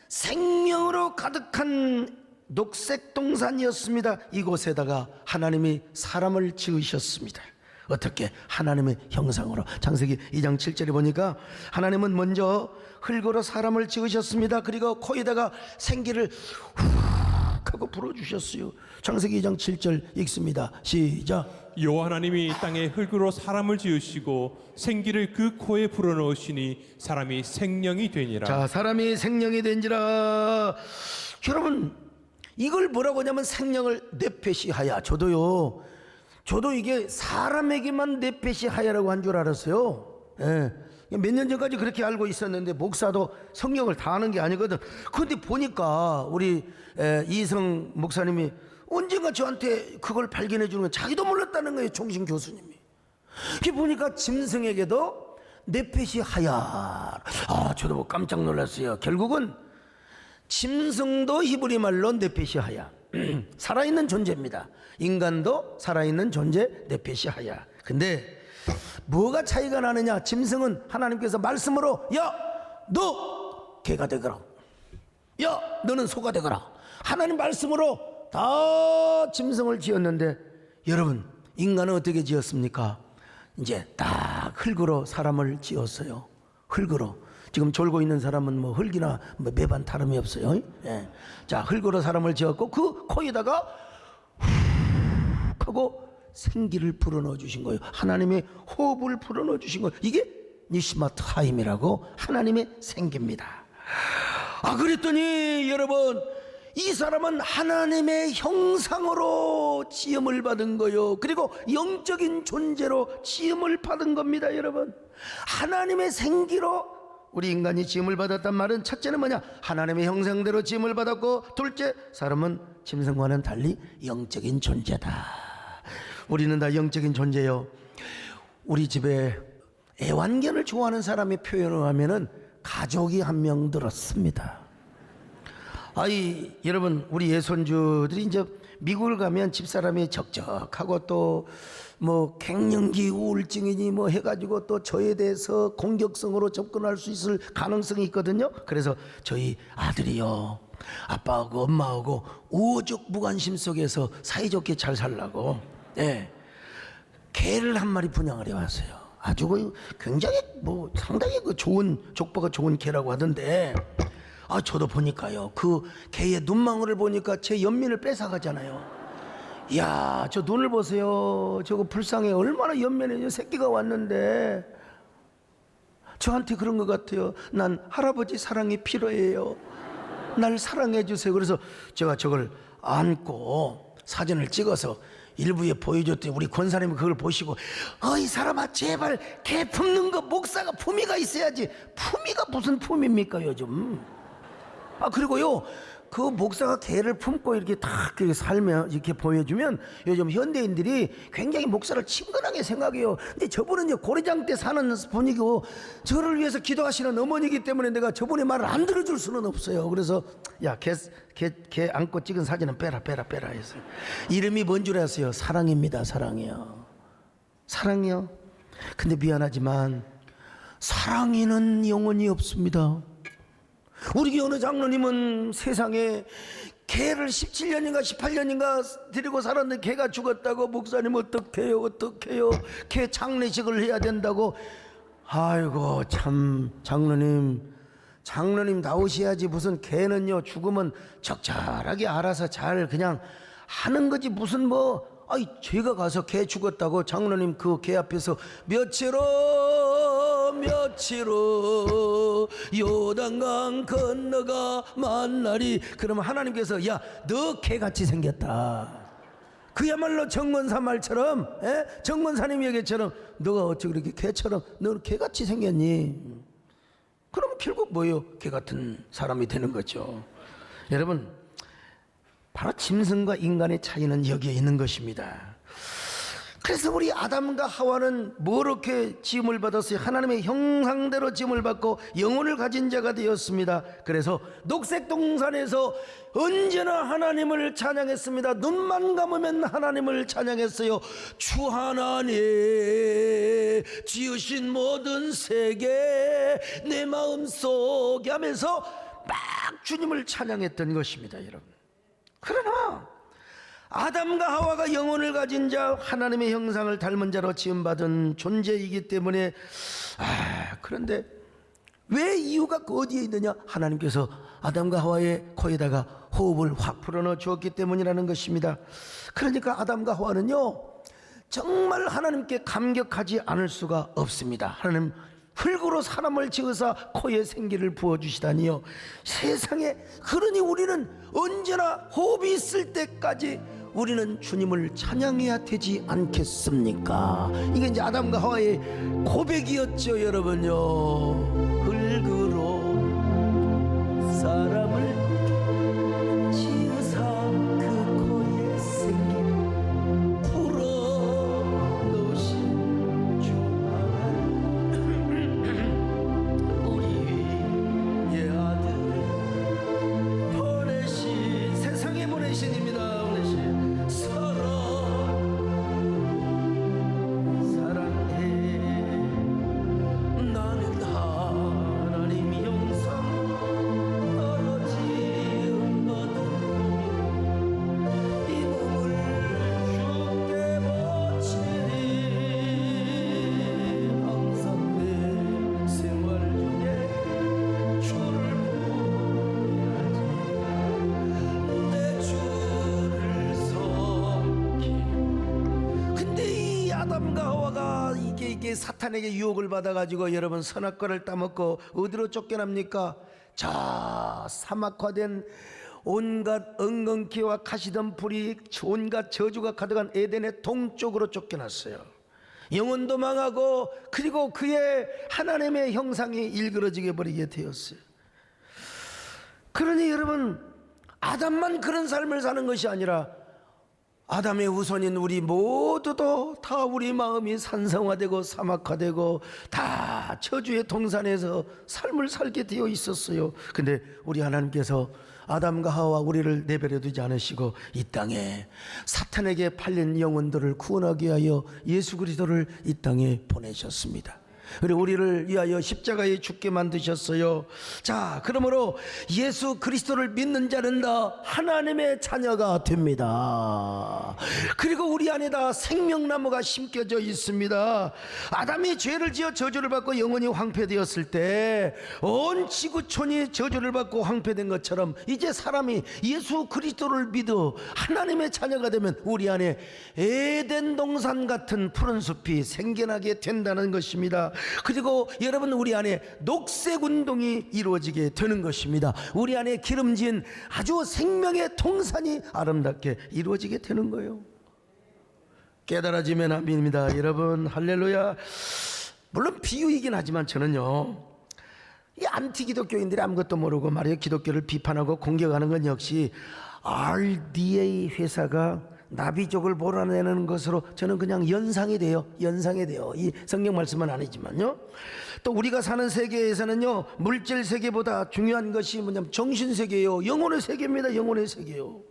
생명으로 가득한 녹색 동산이었습니다. 이곳에다가 하나님이 사람을 지으셨습니다. 어떻게? 하나님의 형상으로. 창세기 2장 7절에 보니까 하나님은 먼저 흙으로 사람을 지으셨습니다. 그리고 코에다가 생기를 훅 하고 불어주셨어요. 창세기 2장 7절 읽습니다. 시작. 여호와 하나님이 땅에 흙으로 사람을 지으시고 생기를 그 코에 불어넣으시니 사람이 생명이 되니라. 자, 사람이 생명이 된지라. 여러분, 이걸 뭐라고 하냐면 생명을 넷페시하야. 저도 이게 사람에게만 넷페시하야라고 한 줄 알았어요. 몇 년 전까지 그렇게 알고 있었는데 목사도 성경을 다 아는 게 아니거든. 그런데 보니까 우리 이성 목사님이 언젠가 저한테 그걸 발견해 주는 건 자기도 몰랐다는 거예요. 총신 교수님이. 그 보니까 짐승에게도 넷페시하야. 저도 뭐 깜짝 놀랐어요. 결국은 짐승도 히브리 말로 넷페시하야. 살아있는 존재입니다. 인간도 살아있는 존재 넷페시하야. 근데 뭐가 차이가 나느냐? 짐승은 하나님께서 말씀으로 야, 너 개가 되거라. 야, 너는 소가 되거라. 하나님 말씀으로 다 짐승을 지었는데 여러분, 인간은 어떻게 지었습니까? 이제 딱 흙으로 사람을 지었어요. 흙으로. 지금 졸고 있는 사람은 뭐 흙이나 뭐 매반 다름이 없어요. 자, 흙으로 사람을 지었고 그 코에다가 훅 하고 생기를 불어넣어 주신 거예요. 하나님의 호흡을 불어넣어 주신 거예요. 이게 니시마트 하임이라고 하나님의 생기입니다. 그랬더니 여러분, 이 사람은 하나님의 형상으로 지음을 받은 거요. 그리고 영적인 존재로 지음을 받은 겁니다. 여러분, 하나님의 생기로 우리 인간이 지음을 받았단 말은 첫째는 뭐냐? 하나님의 형상대로 지음을 받았고, 둘째, 사람은 짐승과는 달리 영적인 존재다. 우리는 다 영적인 존재요. 우리 집에 애완견을 좋아하는 사람의 표현을 하면은 가족이 한 명 들었습니다. 여러분, 우리 예손주들이 이제 미국을 가면 집사람이 적적하고 또 뭐 갱년기 우울증이니 뭐 해가지고 또 저에 대해서 공격성으로 접근할 수 있을 가능성이 있거든요. 그래서 저희 아들이요, 아빠하고 엄마하고 우호적 무관심 속에서 사이좋게 잘 살라고 개를 한 마리 분양을 해왔어요. 아주 굉장히 뭐 상당히 그 좋은, 족보가 좋은 개라고 하던데, 저도 보니까요, 그 개의 눈망울을 보니까 제 연민을 뺏어가잖아요. 이야, 저 눈을 보세요. 저거 불쌍해. 얼마나 연민해요. 새끼가 왔는데 저한테 그런 것 같아요. 난 할아버지 사랑이 필요해요. 날 사랑해 주세요. 그래서 제가 저걸 안고 사진을 찍어서 일부에 보여줬더니 우리 권사님이 그걸 보시고 이 사람아 제발 개 품는 거 목사가 품위가 있어야지. 품위가 무슨 품입니까 요즘. 그리고요 그 목사가 개를 품고 이렇게 탁 살면 이렇게 보여주면 요즘 현대인들이 굉장히 목사를 친근하게 생각해요. 근데 저분은 이제 고려장 때 사는 분이고 저를 위해서 기도하시는 어머니이기 때문에 내가 저분의 말을 안 들어줄 수는 없어요. 그래서 야 개 안고 찍은 사진은 빼라 해서 이름이 뭔 줄 아세요? 사랑입니다. 사랑이요. 사랑이요. 근데 미안하지만 사랑이는 영원히 없습니다. 우리 교회 어느 장로님은 세상에 개를 17년인가 18년인가 데리고 살았는데 개가 죽었다고. 목사님 어떡해요 개 장례식을 해야 된다고. 아이고 참 장로님 나오셔야지. 무슨 개는요 죽으면 적절하게 알아서 잘 그냥 하는 거지. 무슨 제가 가서 개 죽었다고 장로님 그 개 앞에서 며칠 후 요단강 건너가 만나리. 그러면 하나님께서 야 너 개같이 생겼다. 그야말로 정권사 말처럼 정권사님 얘기처럼 너가 어찌 그렇게 개처럼 너 개같이 생겼니? 그러면 결국 뭐예요? 개 같은 사람이 되는 거죠. 여러분 바로 짐승과 인간의 차이는 여기에 있는 것입니다. 그래서 우리 아담과 하와는 뭐렇게 지음을 받았어요? 하나님의 형상대로 지음을 받고 영혼을 가진 자가 되었습니다. 그래서 녹색 동산에서 언제나 하나님을 찬양했습니다. 눈만 감으면 하나님을 찬양했어요. 주 하나님 지으신 모든 세계 내 마음속에 하면서 막 주님을 찬양했던 것입니다. 여러분, 그러나 아담과 하와가 영혼을 가진 자, 하나님의 형상을 닮은 자로 지음받은 존재이기 때문에 그런데 왜 이유가 어디에 있느냐? 하나님께서 아담과 하와의 코에다가 호흡을 확 불어넣어 주었기 때문이라는 것입니다. 그러니까 아담과 하와는요 정말 하나님께 감격하지 않을 수가 없습니다. 하나님 흙으로 사람을 지으사 코에 생기를 부어주시다니요. 세상에, 그러니 우리는 언제나 호흡이 있을 때까지 우리는 주님을 찬양해야 되지 않겠습니까? 이게 이제 아담과 하와의 고백이었죠. 여러분요, 흙으로 사람을 지으사 그 코에 생기를 불어넣으신 주 하나님, 우리의 아들 보내신, 세상에 보내신입니다. 사탄에게 유혹을 받아가지고 여러분 선악과를 따먹고 어디로 쫓겨납니까? 저 사막화된 온갖 엉겅퀴와 가시덤불이 온갖 저주가 가득한 에덴의 동쪽으로 쫓겨났어요. 영혼도 망하고 그리고 그의 하나님의 형상이 일그러지게 버리게 되었어요. 그러니 여러분, 아담만 그런 삶을 사는 것이 아니라 아담의 후손인 우리 모두도 다 우리 마음이 산성화되고 사막화되고 다 저주의 동산에서 삶을 살게 되어 있었어요. 근데 우리 하나님께서 아담과 하와 우리를 내버려 두지 않으시고 이 땅에 사탄에게 팔린 영혼들을 구원하기 위하여 예수 그리스도를 이 땅에 보내셨습니다. 그리고 우리를 위하여 십자가에 죽게 만드셨어요. 자, 그러므로 예수 그리스도를 믿는 자는 다 하나님의 자녀가 됩니다. 그리고 우리 안에 다 생명나무가 심겨져 있습니다. 아담이 죄를 지어 저주를 받고 영원히 황폐되었을 때 온 지구촌이 저주를 받고 황폐된 것처럼 이제 사람이 예수 그리스도를 믿어 하나님의 자녀가 되면 우리 안에 에덴 동산 같은 푸른 숲이 생겨나게 된다는 것입니다. 그리고 여러분 우리 안에 녹색 운동이 이루어지게 되는 것입니다. 우리 안에 기름진 아주 생명의 통산이 아름답게 이루어지게 되는 거예요. 깨달아지면 아멘입니다. 여러분 할렐루야. 물론 비유이긴 하지만 저는요, 이 안티 기독교인들이 아무것도 모르고 말이에요, 기독교를 비판하고 공격하는 건 역시 RDA 회사가 나비족을 몰아내는 것으로 저는 그냥 연상이 돼요. 이 성경 말씀은 아니지만요. 또 우리가 사는 세계에서는요, 물질 세계보다 중요한 것이 뭐냐면 정신 세계예요. 영혼의 세계입니다. 영혼의 세계요.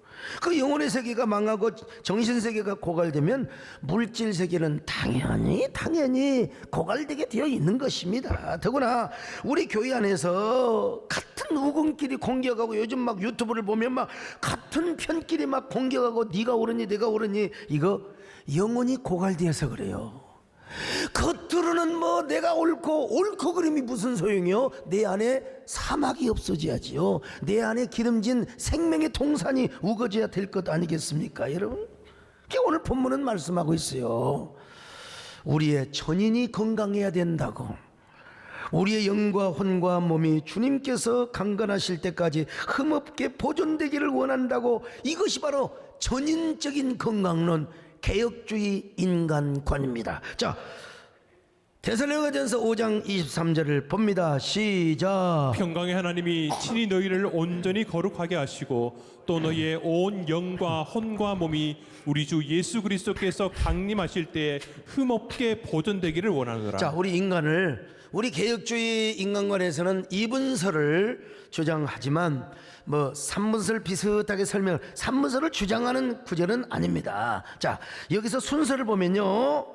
그 영혼의 세계가 망하고 정신 세계가 고갈되면 물질 세계는 당연히 고갈되게 되어 있는 것입니다. 더구나 우리 교회 안에서 같은 우군끼리 공격하고, 요즘 막 유튜브를 보면 막 같은 편끼리 막 공격하고, 네가 옳으니 내가 옳으니, 이거 영혼이 고갈되어서 그래요. 겉으로는 뭐 내가 옳고 그림이 무슨 소용이요? 내 안에 사막이 없어져야지요. 내 안에 기름진 생명의 동산이 우거져야 될 것 아니겠습니까, 여러분? 오늘 본문은 말씀하고 있어요. 우리의 전인이 건강해야 된다고. 우리의 영과 혼과 몸이 주님께서 강건하실 때까지 흠없게 보존되기를 원한다고. 이것이 바로 전인적인 건강론, 개혁주의 인간관입니다. 자, 데살로니가전서 5장 23절을 봅니다. 시작. 평강의 하나님이 친히 너희를 온전히 거룩하게 하시고 또 너희의 온 영과 혼과 몸이 우리 주 예수 그리스도께서 강림하실 때에 흠없게 보존되기를 원하노라. 자, 우리 개혁주의 인간관에서는 이분서를 주장하지만 뭐 산문서를 비슷하게 산문서를 주장하는 구절은 아닙니다. 자, 여기서 순서를 보면요,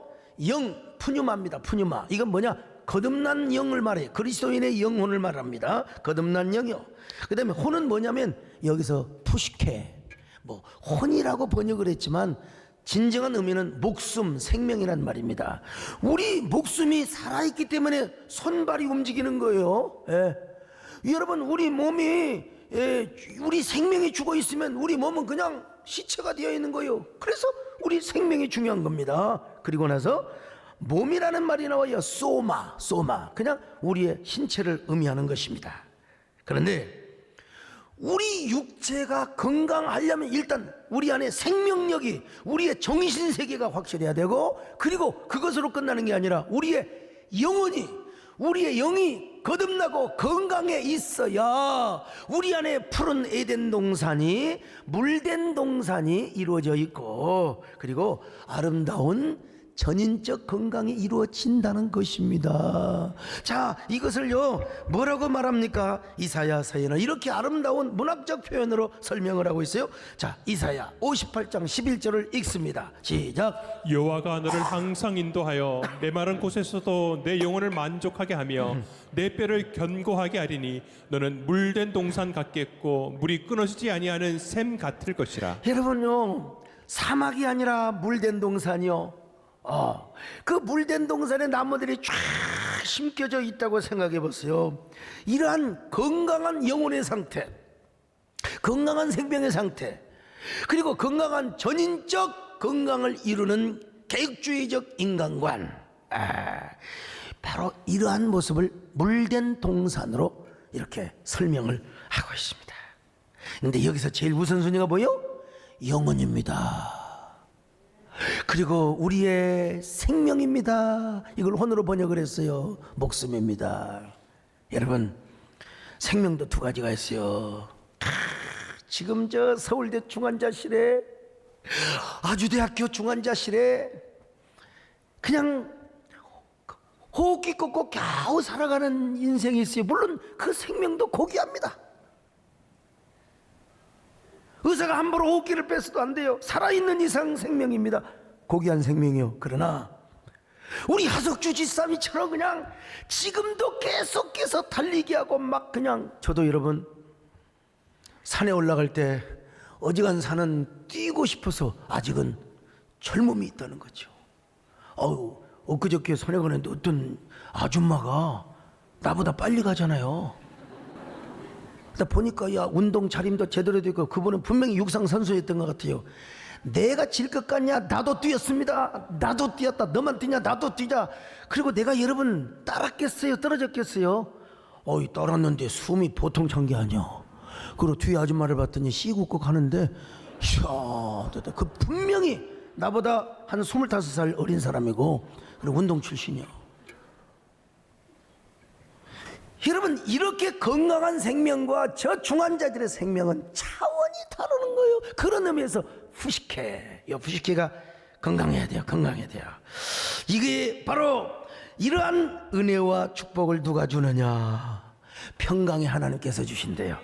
영, 푸뉴마입니다. 푸뉴마. 이건 뭐냐? 거듭난 영을 말해요. 그리스도인의 영혼을 말합니다. 거듭난 영이요. 그 다음에 혼은 뭐냐면 여기서 푸시케, 뭐 혼이라고 번역을 했지만 진정한 의미는 목숨, 생명이란 말입니다. 우리 목숨이 살아있기 때문에 손발이 움직이는 거예요. 예. 여러분, 우리 몸이, 우리 생명이 죽어 있으면 우리 몸은 그냥 시체가 되어 있는 거예요. 그래서 우리 생명이 중요한 겁니다. 그리고 나서 몸이라는 말이 나와요. 소마. 그냥 우리의 신체를 의미하는 것입니다. 그런데 우리 육체가 건강하려면 일단 우리 안에 생명력이, 우리의 정신세계가 확실해야 되고, 그리고 그것으로 끝나는 게 아니라 우리의 영이 거듭나고 건강해 있어야 우리 안에 푸른 에덴 동산이, 물된 동산이 이루어져 있고, 그리고 아름다운 전인적 건강이 이루어진다는 것입니다. 자, 이것을요 뭐라고 말합니까? 이사야서에는 이렇게 아름다운 문학적 표현으로 설명을 하고 있어요. 자, 이사야 58장 11절을 읽습니다. 시작. 여호와가 너를 항상 인도하여 메마른 곳에서도 내 영혼을 만족하게 하며 내 뼈를 견고하게 하리니 너는 물된 동산 같겠고 물이 끊어지지 아니하는 샘 같을 것이라. 여러분요, 사막이 아니라 물된 동산이요, 그 물된 동산에 나무들이 쫙 심겨져 있다고 생각해 보세요. 이러한 건강한 영혼의 상태, 건강한 생명의 상태, 그리고 건강한 전인적 건강을 이루는 개혁주의적 인간관, 바로 이러한 모습을 물된 동산으로 이렇게 설명을 하고 있습니다. 그런데 여기서 제일 우선순위가 뭐예요? 영혼입니다. 그리고 우리의 생명입니다. 이걸 혼으로 번역을 했어요. 목숨입니다. 여러분, 생명도 두 가지가 있어요. 지금 저 서울대 중환자실에, 아주대학교 중환자실에 그냥 호흡기 꽂고 겨우 살아가는 인생이 있어요. 물론 그 생명도 고귀합니다. 의사가 함부로 호흡기를 뺐어도 안 돼요. 살아있는 이상 생명입니다. 고귀한 생명이요. 그러나 우리 하석주 지사미처럼 그냥 지금도 계속해서 달리기 하고 막 그냥, 저도 여러분 산에 올라갈 때 어지간 산은 뛰고 싶어서 아직은 젊음이 있다는 거죠. 엊그저께 산에 가는데 어떤 아줌마가 나보다 빨리 가잖아요. 나 보니까 야, 운동 차림도 제대로 되고, 그분은 분명히 육상 선수였던 것 같아요. 내가 질 것 같냐? 나도 뛰었습니다. 나도 뛰었다. 너만 뛰냐? 나도 뛰자. 그리고 내가 여러분 따랐겠어요? 떨어졌겠어요? 따랐는데 숨이 보통 찬 게 아니야. 그리고 뒤에 아줌마를 봤더니 씨구고 가는데, 이야, 그 분명히 나보다 한 25살 어린 사람이고, 그리고 운동 출신이야. 여러분, 이렇게 건강한 생명과 저 중환자들의 생명은 차원이 다르는 거예요. 그런 의미에서 푸시케가 건강해야 돼요. 건강해야 돼요. 이게 바로 이러한 은혜와 축복을 누가 주느냐? 평강의 하나님께서 주신대요.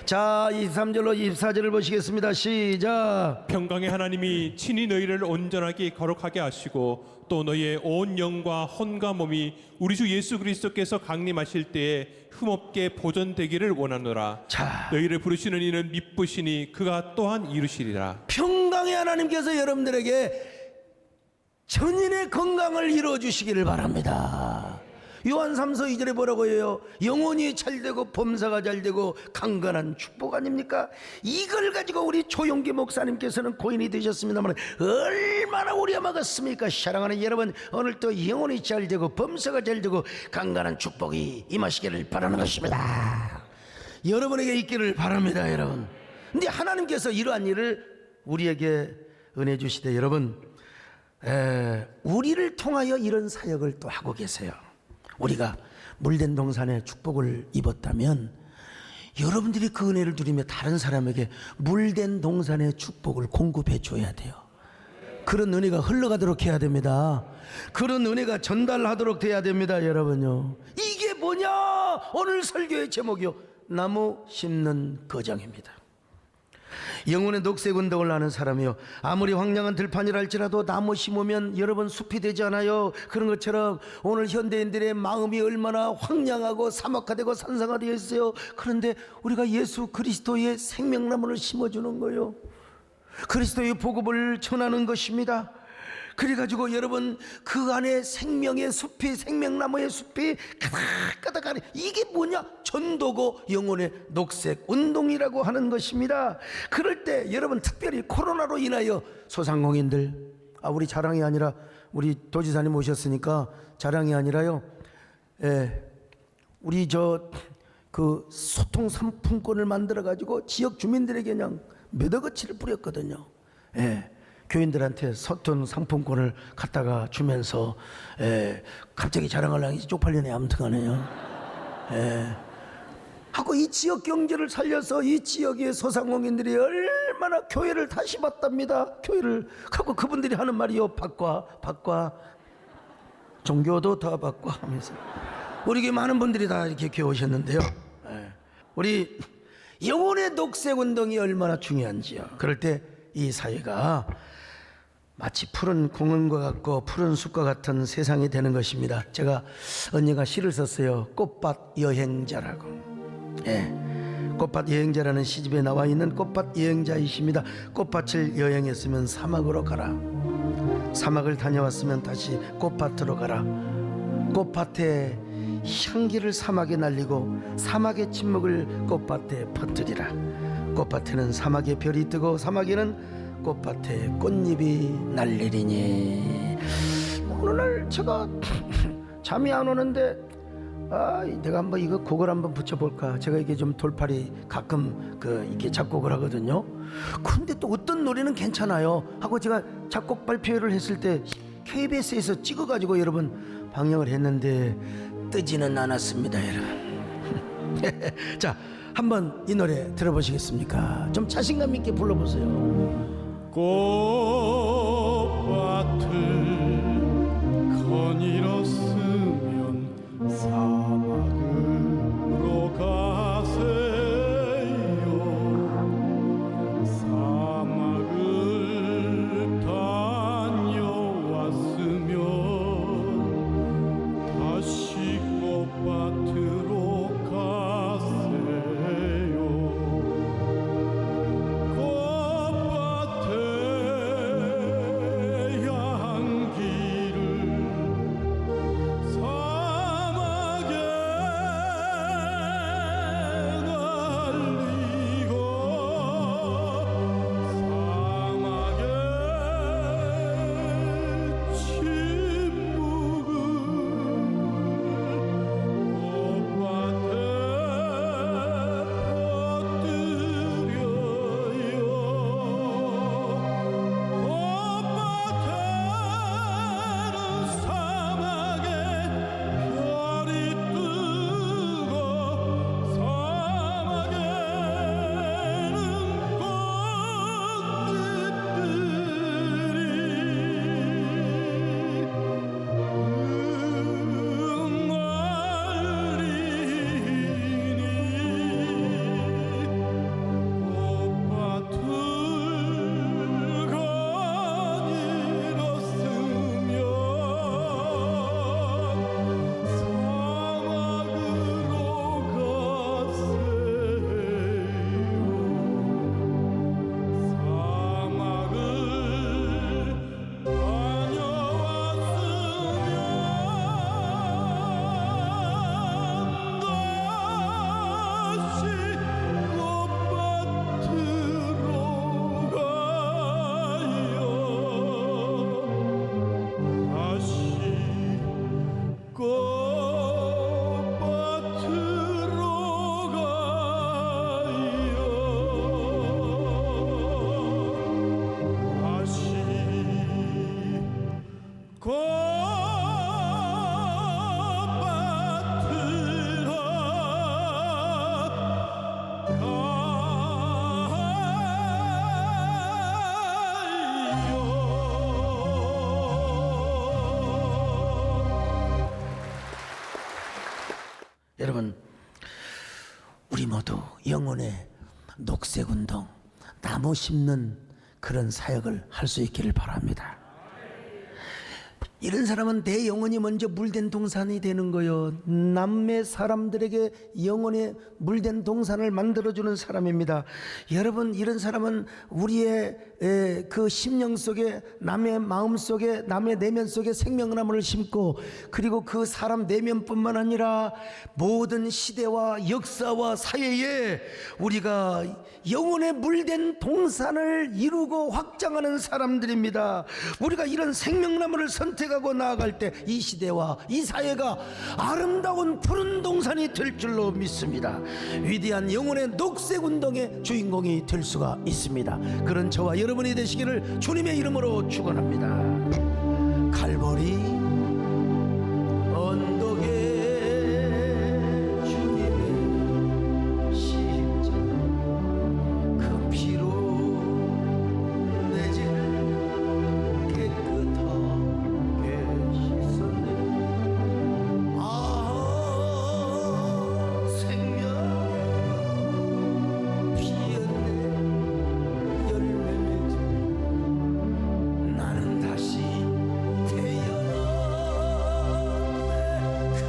자, 23절로 24절을 보시겠습니다. 시작. 평강의 하나님이 친히 너희를 온전하게 거룩하게 하시고 또 너희의 온 영과 혼과 몸이 우리 주 예수 그리스도께서 강림하실 때에 흠없게 보존되기를 원하노라. 자, 너희를 부르시는 이는 미쁘시니 그가 또한 이루시리라. 평강의 하나님께서 여러분들에게 전인의 건강을 이루어 주시기를 바랍니다. 요한 3서 2절에 뭐라고 해요? 영혼이 잘되고 범사가 잘되고 강건한 축복 아닙니까? 이걸 가지고 우리 조용기 목사님께서는 고인이 되셨습니다만 얼마나 우리가 먹었습니까? 사랑하는 여러분, 오늘도 영혼이 잘되고 범사가 잘되고 강건한 축복이 임하시기를 바라는 것입니다. 여러분에게 있기를 바랍니다, 여러분. 근데 하나님께서 이러한 일을 우리에게 은혜 주시되 여러분, 우리를 통하여 이런 사역을 또 하고 계세요. 우리가 물된 동산에 축복을 입었다면 여러분들이 그 은혜를 누리며 다른 사람에게 물된 동산의 축복을 공급해 줘야 돼요. 그런 은혜가 흘러가도록 해야 됩니다. 그런 은혜가 전달하도록 돼야 됩니다, 여러분요. 이게 뭐냐? 오늘 설교의 제목이요, 나무 심는 거장입니다. 영혼의 녹색 운동을 하는 사람이요, 아무리 황량한 들판이라 할지라도 나무 심으면 여러분 숲이 되지 않아요? 그런 것처럼 오늘 현대인들의 마음이 얼마나 황량하고 사막화되고 산상화되어 있어요. 그런데 우리가 예수 그리스도의 생명나무를 심어주는 거예요. 그리스도의 복음을 전하는 것입니다. 그래가지고 여러분 그 안에 생명의 숲이, 생명나무의 숲이 가득가득하네. 이게 뭐냐? 전도고 영혼의 녹색 운동이라고 하는 것입니다. 그럴 때 여러분 특별히 코로나로 인하여 소상공인들, 우리 자랑이 아니라 우리 도지사님 오셨으니까 자랑이 아니라요, 우리 그 소통 상품권을 만들어 가지고 지역 주민들에게 그냥 몇 억어치를 뿌렸거든요. 교인들한테 소통 상품권을 갖다가 주면서 갑자기 자랑하려니 쪽팔리네. 아무튼간에요. 하고 이 지역 경제를 살려서 이 지역의 소상공인들이 얼마나 교회를 다시 봤답니다. 교회를 하고 그분들이 하는 말이요, 바꿔 종교도 더 바꿔 하면서 우리 교회 많은 분들이 다 이렇게 교회 오셨는데요. 우리 영혼의 녹색 운동이 얼마나 중요한지요. 그럴 때 이 사회가 마치 푸른 공원과 같고 푸른 숲과 같은 세상이 되는 것입니다. 제가 언니가 시를 썼어요. 꽃밭 여행자라고. 꽃밭 여행자라는 시집에 나와 있는 꽃밭 여행자이십니다. 꽃밭을 여행했으면 사막으로 가라. 사막을 다녀왔으면 다시 꽃밭으로 가라. 꽃밭의 향기를 사막에 날리고 사막의 침묵을 꽃밭에 퍼뜨리라. 꽃밭에는 사막의 별이 뜨고 사막에는 꽃밭에 꽃잎이 날리리니. 오늘날 제가 잠이 안 오는데 내가 한번 이거 곡을 한번 붙여볼까. 제가 이게 좀 돌팔이 가끔 이렇게 작곡을 하거든요. 근데 또 어떤 노래는 괜찮아요 하고 제가 작곡 발표를 했을 때 KBS에서 찍어가지고 여러분 방영을 했는데 뜨지는 않았습니다, 여러분. 자, 한번 이 노래 들어보시겠습니까? 좀 자신감 있게 불러보세요. 꽃밭을 거닐었으면 사막으로 가세요. 사막을 다녀왔으면 다시 꽃밭으로 가세요. 꽃밭의 향기를 사막에 여러분, 우리 모두 영혼의 녹색운동, 나무 심는 그런 사역을 할 수 있기를 바랍니다. 이런 사람은 내 영혼이 먼저 물된 동산이 되는 거요. 남의 사람들에게 영혼의 물된 동산을 만들어주는 사람입니다. 여러분, 이런 사람은 우리의 그 심령 속에, 남의 마음 속에, 남의 내면 속에 생명나무를 심고, 그리고 그 사람 내면뿐만 아니라 모든 시대와 역사와 사회에 우리가 영혼의 물된 동산을 이루고 확장하는 사람들입니다. 우리가 이런 생명나무를 선택하고 나아갈 때 이 시대와 이 사회가 아름다운 푸른 동산이 될 줄로 믿습니다. 위대한 영혼의 녹색운동의 주인공이 될 수가 있습니다. 그런 저와 여러분이 되시기를 주님의 이름으로 축원합니다. 갈보리 언덕에 주님의 십자가 그 피로 내 죄를 깨끗하게 씻었네. 생명 피었네. 열매 맺은 나는 다시 태어났네. 그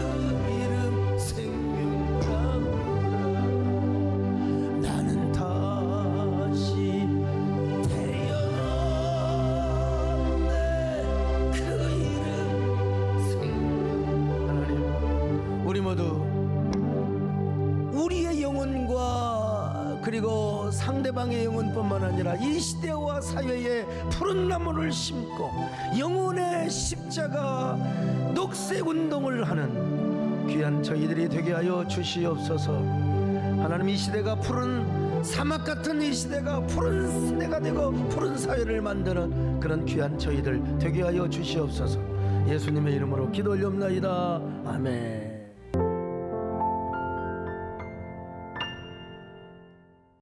이름 생명나무라. 나는 다시 태어났네. 그 이름 생명. 하나님, 우리 모두 우리의 영혼과 그리고 상대방의 영혼뿐만 아니라 이 시대와 사회에 푸른 나무를 심고 영혼의 십자가 녹색 운동을 하는 귀한 저희들이 되게 하여 주시옵소서. 하나님, 이 시대가 푸른 사막 같은 이 시대가 푸른 시대가 되고 푸른 사회를 만드는 그런 귀한 저희들 되게 하여 주시옵소서. 예수님의 이름으로 기도 올려옵나이다. 아멘.